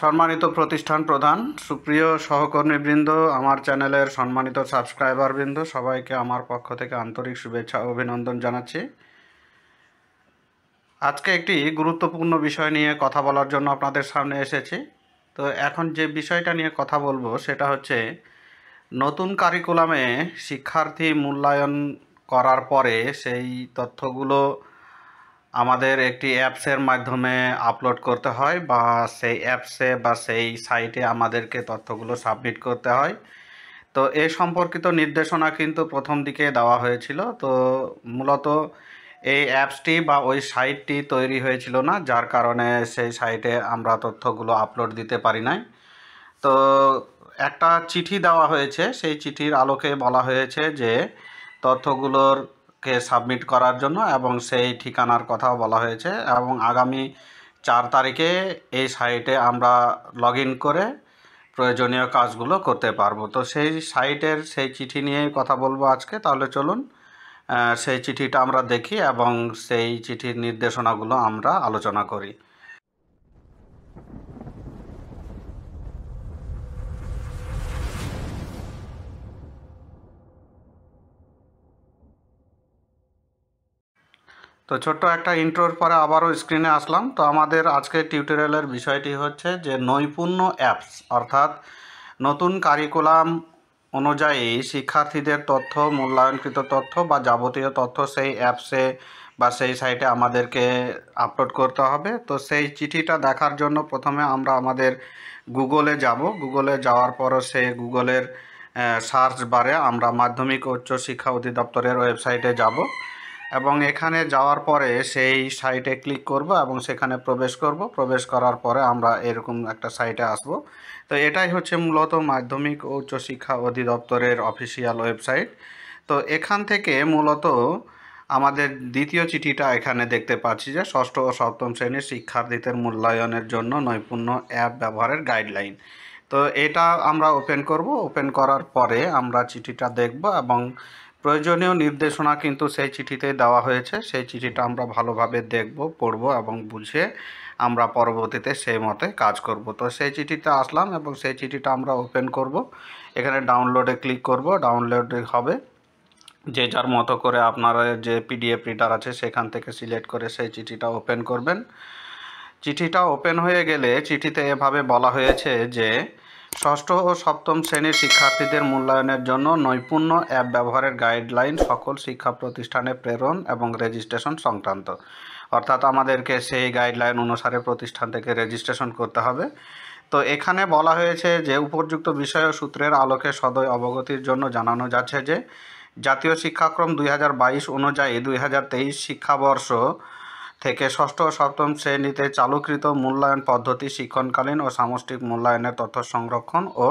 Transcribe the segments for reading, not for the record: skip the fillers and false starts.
সম্মানিত প্রতিষ্ঠান প্রধান, সুপ্রিয় সহকর্মীবৃন্দ, আমার চ্যানেলের সম্মানিত সাবস্ক্রাইবারবৃন্দ, সবাইকে আমার পক্ষ থেকে আন্তরিক শুভেচ্ছা ও অভিনন্দন জানাচ্ছি। আজকে একটি গুরুত্বপূর্ণ বিষয় নিয়ে কথা বলার জন্য আপনাদের সামনে এসেছি। তো এখন যে বিষয়টা নিয়ে কথা বলবো সেটা হচ্ছে নতুন কারিকুলামে শিক্ষার্থী মূল্যায়ন করার পরে সেই তথ্যগুলো আমাদের একটি অ্যাপসের মাধ্যমে আপলোড করতে হয় বা সেই অ্যাপসে বা সেই সাইটে আমাদেরকে তথ্যগুলো সাবমিট করতে হয়। তো এই সম্পর্কিত নির্দেশনা কিন্তু প্রথম দিকে দেওয়া হয়েছিল। তো মূলত এই অ্যাপসটি বা ওই সাইটটি তৈরি হয়েছিল না, যার কারণে সেই সাইটে আমরা তথ্যগুলো আপলোড দিতে পারি নাই। তো একটা চিঠি দেওয়া হয়েছে, সেই চিঠির আলোকে বলা হয়েছে যে তথ্যগুলোরকে সাবমিট করার জন্য, এবং সেই ঠিকানার কথাও বলা হয়েছে, এবং আগামী 4 তারিখে এই সাইটে আমরা লগ ইন করে প্রয়োজনীয় কাজগুলো করতে পারবো। তো সেই সাইটের সেই চিঠি নিয়েই কথা বলবো আজকে। তাহলে চলুন সেই চিঠিটা আমরা দেখি এবং সেই চিঠির নির্দেশনাগুলো আমরা আলোচনা করি। তো ছোট্ট একটা ইন্ট্রোর পরে আবারও স্ক্রিনে আসলাম। তো আমাদের আজকের টিউটোরিয়ালের বিষয়টি হচ্ছে যে নৈপুণ্য অ্যাপস, অর্থাৎ নতুন কারিকুলাম অনুযায়ী শিক্ষার্থীদের তথ্য, মূল্যায়নকৃত তথ্য বা যাবতীয় তথ্য সেই অ্যাপসে বা সেই সাইটে আমাদেরকে আপলোড করতে হবে। তো সেই চিঠিটা দেখার জন্য প্রথমে আমরা আমাদের গুগলে যাব। গুগলে যাওয়ার পরও সেই গুগলের সার্চ বারে আমরা মাধ্যমিক ও উচ্চ শিক্ষা অধিদপ্তরের ওয়েবসাইটে যাব, এবং এখানে যাওয়ার পরে সেই সাইটে ক্লিক করব এবং সেখানে প্রবেশ করব। প্রবেশ করার পরে আমরা এরকম একটা সাইটে আসব। তো এটাই হচ্ছে মূলত মাধ্যমিক ও উচ্চশিক্ষা অধিদপ্তরের অফিসিয়াল ওয়েবসাইট। তো এখান থেকে মূলত আমাদের দ্বিতীয় চিঠিটা এখানে দেখতে পাচ্ছি যে ষষ্ঠ ও সপ্তম শ্রেণীর শিক্ষার্থীদের মূল্যায়নের জন্য নৈপুণ্য অ্যাপ ব্যবহারের গাইডলাইন। তো এটা আমরা ওপেন করব। ওপেন করার পরে আমরা চিঠিটা দেখব এবং প্রয়োজনীয় নির্দেশনা কিন্তু সেই চিঠিতে দেওয়া হয়েছে। সেই চিঠিটা আমরা ভালোভাবে দেখব, পড়ব এবং বুঝে আমরা পরবর্তীতে সেই মতে কাজ করব। তো সেই চিঠিতে আসলাম এবং সেই চিঠিটা আমরা ওপেন করব। এখানে ডাউনলোডে ক্লিক করব। ডাউনলোডে হবে, যে যার মতো করে আপনারা যে পিডিএফ রিডার আছে সেখান থেকে সিলেক্ট করে সেই চিঠিটা ওপেন করবেন। চিঠিটা ওপেন হয়ে গেলে চিঠিতে এভাবে বলা হয়েছে যে ষষ্ঠ ও সপ্তম শ্রেণীর শিক্ষার্থীদের মূল্যায়নের জন্য নৈপুণ্য অ্যাপ ব্যবহারের গাইডলাইন সকল শিক্ষা প্রতিষ্ঠানে প্রেরণ এবং রেজিস্ট্রেশন সংক্রান্ত। অর্থাৎ আমাদেরকে সেই গাইডলাইন অনুসারে প্রতিষ্ঠান থেকে রেজিস্ট্রেশন করতে হবে। তো এখানে বলা হয়েছে যে উপযুক্ত বিষয় ও সূত্রের আলোকে সদয় অবগতির জন্য জানানো যাচ্ছে যে জাতীয় শিক্ষাক্রম 2022 অনুযায়ী 2023 শিক্ষাবর্ষ থেকে ষষ্ঠ ও সপ্তম শ্রেণীতে চালুকৃত মূল্যায়ন পদ্ধতি শিক্ষণকালীন ও সামষ্টিক মূল্যায়নের তথ্য সংরক্ষণ ও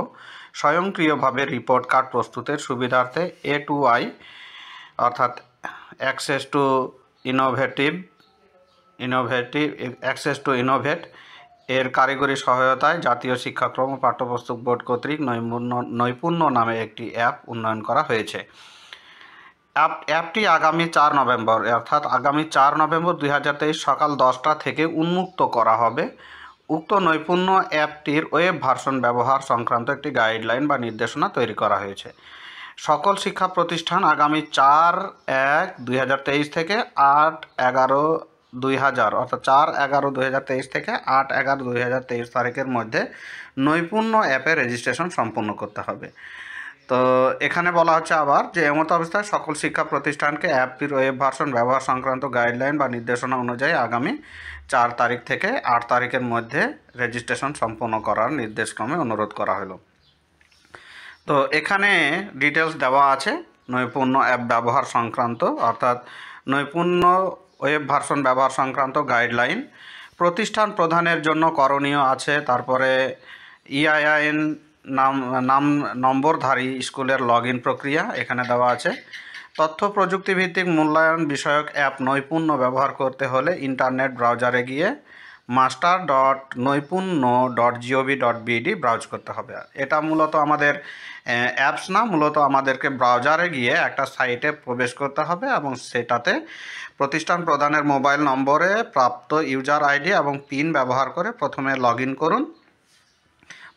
স্বয়ংক্রিয়ভাবে রিপোর্ট কার্ড প্রস্তুতের সুবিধার্থে A2I অর্থাৎ অ্যাক্সেস টু ইনোভেট এর কারিগরি সহায়তায় জাতীয় শিক্ষাক্রম ও পাঠ্যপুস্তক বোর্ড কর্তৃক নৈপুণ্য নামে একটি অ্যাপ উন্নয়ন করা হয়েছে। অ্যাপটি আগামী 4 নভেম্বর অর্থাৎ আগামী 4 নভেম্বর 2023 সকাল 10টা থেকে উন্মুক্ত করা হবে। উক্ত নৈপুণ্য অ্যাপটির ওয়েব ভার্সন ব্যবহার সংক্রান্ত একটি গাইডলাইন বা নির্দেশনা তৈরি করা হয়েছে। সকল শিক্ষা প্রতিষ্ঠান আগামী 4/1/2023 থেকে 8/11/2000 অর্থাৎ 4/11/2023 থেকে 8/11/2023 তারিখের মধ্যে নৈপুণ্য অ্যাপে রেজিস্ট্রেশন সম্পন্ন করতে হবে। তো এখানে বলা হচ্ছে আবার যে এমতো অবস্থায় সকল শিক্ষা প্রতিষ্ঠানকে অ্যাপটির ওয়েব ভার্সন ব্যবহার সংক্রান্ত গাইডলাইন বা নির্দেশনা অনুযায়ী আগামী 4 তারিখ থেকে 8 তারিখের মধ্যে রেজিস্ট্রেশন সম্পন্ন করার নির্দেশক্রমে অনুরোধ করা হলো। তো এখানে ডিটেলস দেওয়া আছে নৈপুণ্য অ্যাপ ব্যবহার সংক্রান্ত, অর্থাৎ নৈপুণ্য ওয়েব ভার্সন ব্যবহার সংক্রান্ত গাইডলাইন। প্রতিষ্ঠান প্রধানের জন্য করণীয় আছে, তারপরে EIN নম্বরধারী স্কুলের লগ ইন প্রক্রিয়া এখানে দেওয়া আছে। তথ্য প্রযুক্তিভিত্তিক মূল্যায়ন বিষয়ক অ্যাপ নৈপুণ্য ব্যবহার করতে হলে ইন্টারনেট ব্রাউজারে গিয়ে master.noipunno.gov.bd ব্রাউজ করতে হবে। এটা মূলত আমাদের অ্যাপস না, মূলত আমাদেরকে ব্রাউজারে গিয়ে একটা সাইটে প্রবেশ করতে হবে এবং সেটাতে প্রতিষ্ঠান প্রধানের মোবাইল নম্বরে প্রাপ্ত ইউজার আইডি এবং পিন ব্যবহার করে প্রথমে লগ ইন করুন।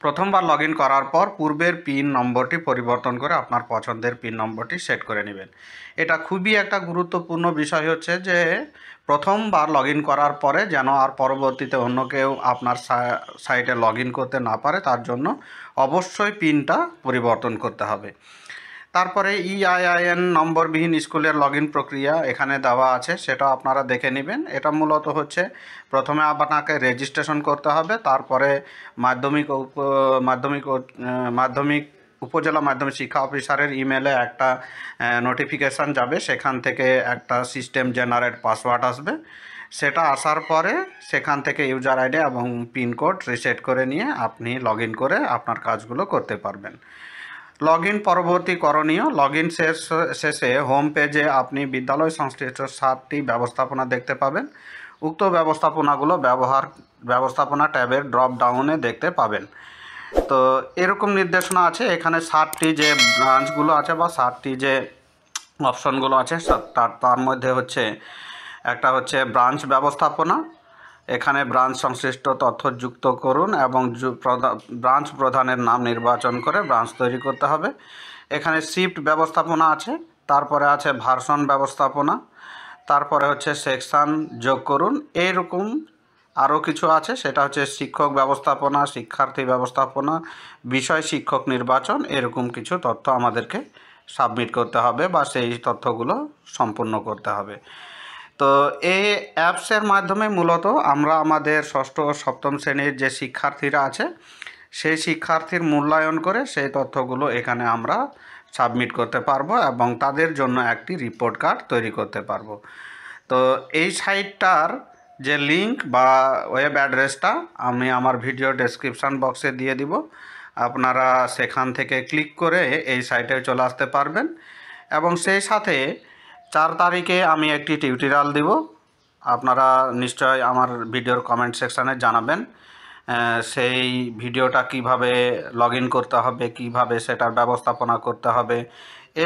প্রথমবার লগ ইন করার পর পূর্বের পিন নম্বরটি পরিবর্তন করে আপনার পছন্দের পিন নম্বরটি সেট করে নেবেন। এটা খুবই একটা গুরুত্বপূর্ণ বিষয় হচ্ছে যে প্রথমবার লগ ইন করার পরে যেন আর পরবর্তীতে অন্য কেউ আপনার সাইটে লগ ইন করতে না পারে, তার জন্য অবশ্যই পিনটা পরিবর্তন করতে হবে। তারপরে EIN নম্বরবিহীন স্কুলের লগ ইন প্রক্রিয়া এখানে দেওয়া আছে, সেটা আপনারা দেখে নেবেন। এটা মূলত হচ্ছে প্রথমে আপনাকে রেজিস্ট্রেশন করতে হবে, তারপরে মাধ্যমিক উপজেলা মাধ্যমিক শিক্ষা অফিসারের ইমেলে একটা নোটিফিকেশান যাবে, সেখান থেকে একটা সিস্টেম জেনারেট পাসওয়ার্ড আসবে। সেটা আসার পরে সেখান থেকে ইউজার আইডি এবং পিনকোড রিসেট করে নিয়ে আপনি লগ ইন করে আপনার কাজগুলো করতে পারবেন। লগ ইন পরবর্তী করণীয়, লগ ইন শেষে হোম পেজে আপনি বিদ্যালয় সংশ্লিষ্ট 7টি ব্যবস্থাপনা দেখতে পাবেন। উক্ত ব্যবস্থাপনাগুলো ব্যবস্থাপনা ট্যাবের ড্রপ ডাউনে দেখতে পাবেন। তো এরকম নির্দেশনা আছে এখানে 7টি যে ব্রাঞ্চগুলো আছে বা 7টি যে অপশনগুলো আছে তার মধ্যে হচ্ছে একটা হচ্ছে ব্রাঞ্চ ব্যবস্থাপনা। এখানে ব্রাঞ্চ সংশ্লিষ্ট তথ্য যুক্ত করুন এবং ব্রাঞ্চ প্রধানের নাম নির্বাচন করে ব্রাঞ্চ তৈরি করতে হবে। এখানে শিফট ব্যবস্থাপনা আছে, তারপরে আছে ভার্সন ব্যবস্থাপনা, তারপরে হচ্ছে সেকশান যোগ করুন। এইরকম আরও কিছু আছে, সেটা হচ্ছে শিক্ষক ব্যবস্থাপনা, শিক্ষার্থী ব্যবস্থাপনা, বিষয় শিক্ষক নির্বাচন, এরকম কিছু তথ্য আমাদেরকে সাবমিট করতে হবে বা সেই তথ্যগুলো সম্পূর্ণ করতে হবে। তো এই অ্যাপসের মাধ্যমে মূলত আমরা আমাদের ষষ্ঠ ও সপ্তম শ্রেণীর যে শিক্ষার্থীরা আছে সেই শিক্ষার্থীর মূল্যায়ন করে সেই তথ্যগুলো এখানে আমরা সাবমিট করতে পারবো এবং তাদের জন্য একটি রিপোর্ট কার্ড তৈরি করতে পারবো। তো এই সাইটটার যে লিঙ্ক বা ওয়েব অ্যাড্রেসটা আমি আমার ভিডিও ডেসক্রিপশান বক্সে দিয়ে দিব, আপনারা সেখান থেকে ক্লিক করে এই সাইটে চলে আসতে পারবেন। এবং সেই সাথে 4 তারিখে আমি একটি টিউটোরিয়াল দিব, আপনারা নিশ্চয় আমার ভিডিওর কমেন্ট সেকশানে জানাবেন সেই ভিডিওটা কিভাবে লগ ইন করতে হবে, কিভাবে সেটার ব্যবস্থাপনা করতে হবে,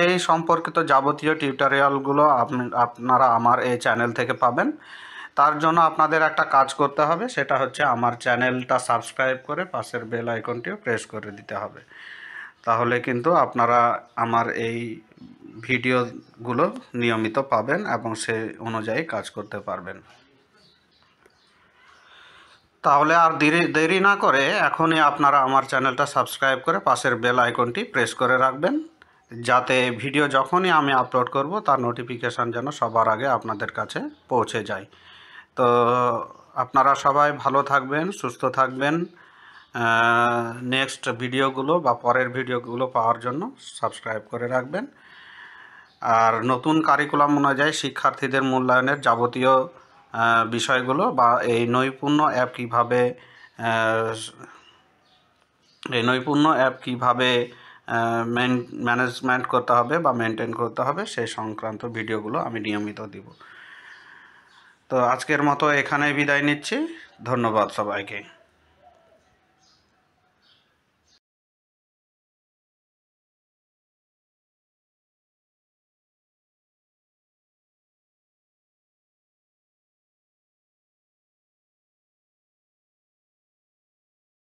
এই সম্পর্কিত যাবতীয় টিউটোরিয়ালগুলো আপনারা আমার এই চ্যানেল থেকে পাবেন। তার জন্য আপনাদের একটা কাজ করতে হবে, সেটা হচ্ছে আমার চ্যানেলটা সাবস্ক্রাইব করে পাশের বেল আইকনটিও প্রেস করে দিতে হবে। তাহলে কিন্তু আপনারা আমার এই ভিডিওগুলো নিয়মিত পাবেন এবং সেই অনুযায়ী কাজ করতে পারবেন। তাহলে আর দেরি না করে এখনই আপনারা আমার চ্যানেলটা সাবস্ক্রাইব করে পাশের বেল আইকনটি প্রেস করে রাখবেন, যাতে ভিডিও যখনই আমি আপলোড করব তার নোটিফিকেশান যেন সবার আগে আপনাদের কাছে পৌঁছে যায়। তো আপনারা সবাই ভালো থাকবেন, সুস্থ থাকবেন। নেক্সট ভিডিওগুলো বা পরের ভিডিওগুলো পাওয়ার জন্য সাবস্ক্রাইব করে রাখবেন। আর নতুন কারিকুলাম অনুযায়ী শিক্ষার্থীদের মূল্যায়নের যাবতীয় বিষয়গুলো বা এই নৈপুণ্য অ্যাপ কীভাবে ম্যানেজমেন্ট করতে হবে বা মেনটেন করতে হবে সেই সংক্রান্ত ভিডিওগুলো আমি নিয়মিত দিব। তো আজকের মতো এখানেই বিদায় নিচ্ছি। ধন্যবাদ সবাইকে।